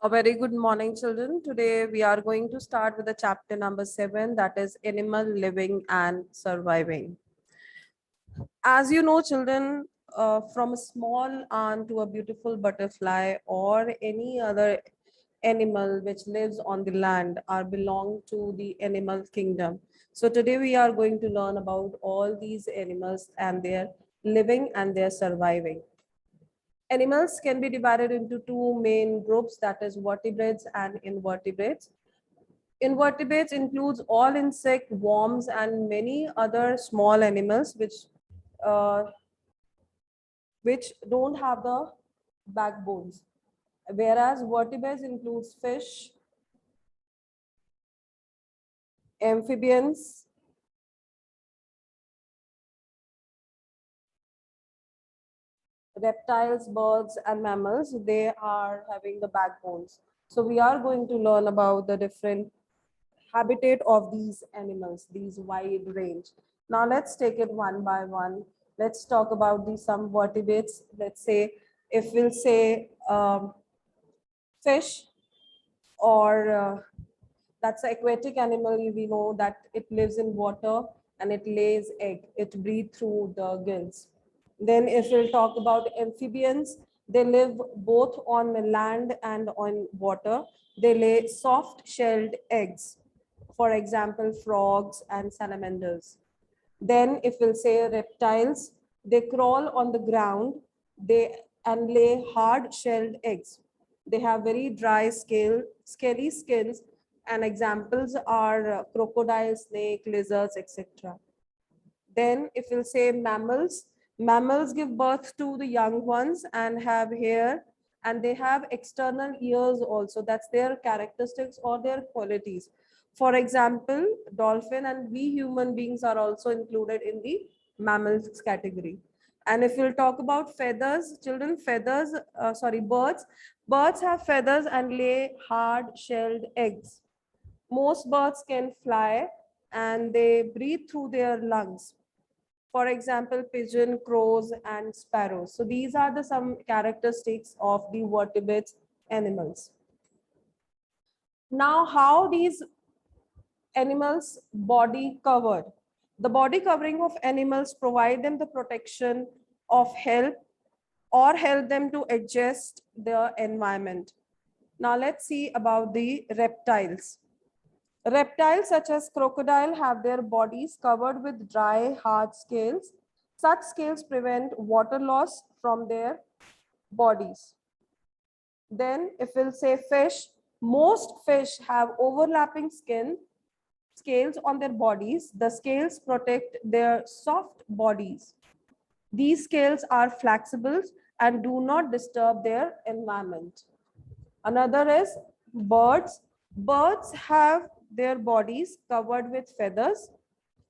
A very good morning, children. Today we are going to start with the chapter number 7, that is animal living and surviving. As you know, children, from a small ant to a beautiful butterfly or any other animal which lives on the land are belong to the animal kingdom. So today we are going to learn about all these animals and their living and their surviving. Animals can be divided into two main groups, that is vertebrates and invertebrates. Invertebrates includes all insect, worms, and many other small animals uh, which don't have the backbones. Whereas vertebrates includes fish, amphibians, reptiles, birds, and mammals. They are having the backbones. So we are going to learn about the different habitat of these animals, these wide range. Now let's take it one by one. Let's talk about the some vertebrates. Let's say if we'll say fish or that's an aquatic animal, we know that it lives in water and it lays egg. It breathes through the gills. Then if we'll talk about amphibians, they live both on the land and on water. They lay soft shelled eggs, for example, frogs and salamanders. Then if we'll say reptiles, they crawl on the ground they and lay hard shelled eggs. They have very dry scaly skins, and examples are crocodile, snake, lizards, etc. Then if we'll say mammals, mammals give birth to the young ones and have hair, and they have external ears also. That's their characteristics or their qualities. For example, dolphin and we human beings are also included in the mammals category. And if we'll talk about feathers, children, birds have feathers and lay hard shelled eggs. Most birds can fly and they breathe through their lungs. For example, pigeon, crows, and sparrows. So these are the some characteristics of the vertebrate animals. Now, how these animals body covered? The body covering of animals provide them the protection of help or help them to adjust their environment. Now let's see about the reptiles. Reptiles such as crocodile have their bodies covered with dry, hard scales. Such scales prevent water loss from their bodies. Then if we'll say fish, most fish have overlapping scales on their bodies. The scales protect their soft bodies. These scales are flexible and do not disturb their environment. Another is birds. Birds have their bodies covered with feathers.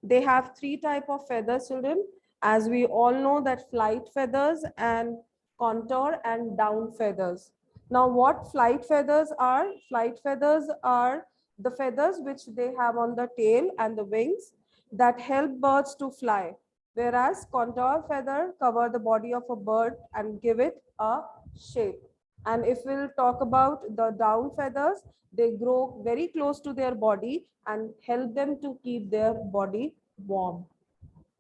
They have three type of feathers, children. As we all know that flight feathers and contour and down feathers. Now what flight feathers are? Flight feathers are the feathers which they have on the tail and the wings that help birds to fly. Whereas contour feather cover the body of a bird and give it a shape. And if we'll talk about the down feathers, they grow very close to their body and help them to keep their body warm.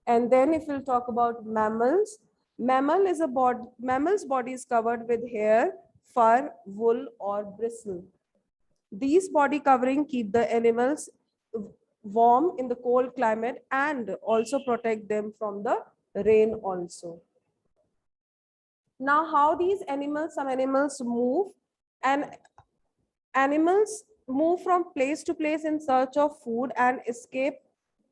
And then if we'll talk about mammals, mammal's body is covered with hair, fur, wool, or bristle. These body covering keep the animals warm in the cold climate and also protect them from the rain also. Now, how these animals, some animals move, and animals move from place to place in search of food and escape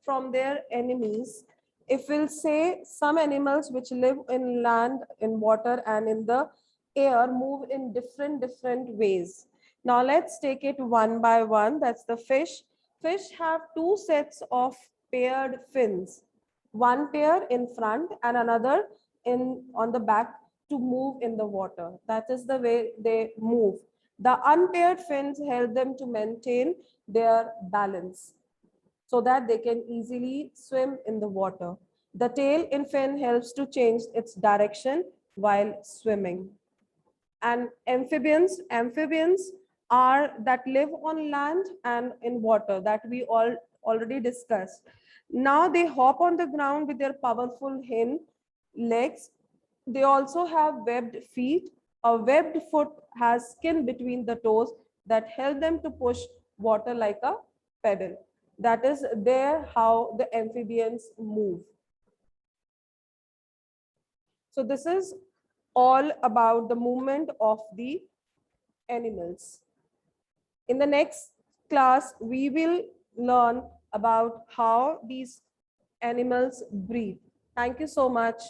from their enemies. If we'll say some animals which live in land, in water, and in the air move in different ways. Now let's take it one by one. That's the fish. Fish have two sets of paired fins. One pair in front and another in on the back to move in the water. That is the way they move. The unpaired fins help them to maintain their balance so that they can easily swim in the water. The tail in fin helps to change its direction while swimming. And amphibians are that live on land and in water that we all already discussed. Now they hop on the ground with their powerful hind legs. They also have webbed feet. A webbed foot has skin between the toes that help them to push water like a pedal. That is there how the amphibians move. So this is all about the movement of the animals. In the next class, we will learn about how these animals breathe. Thank you so much.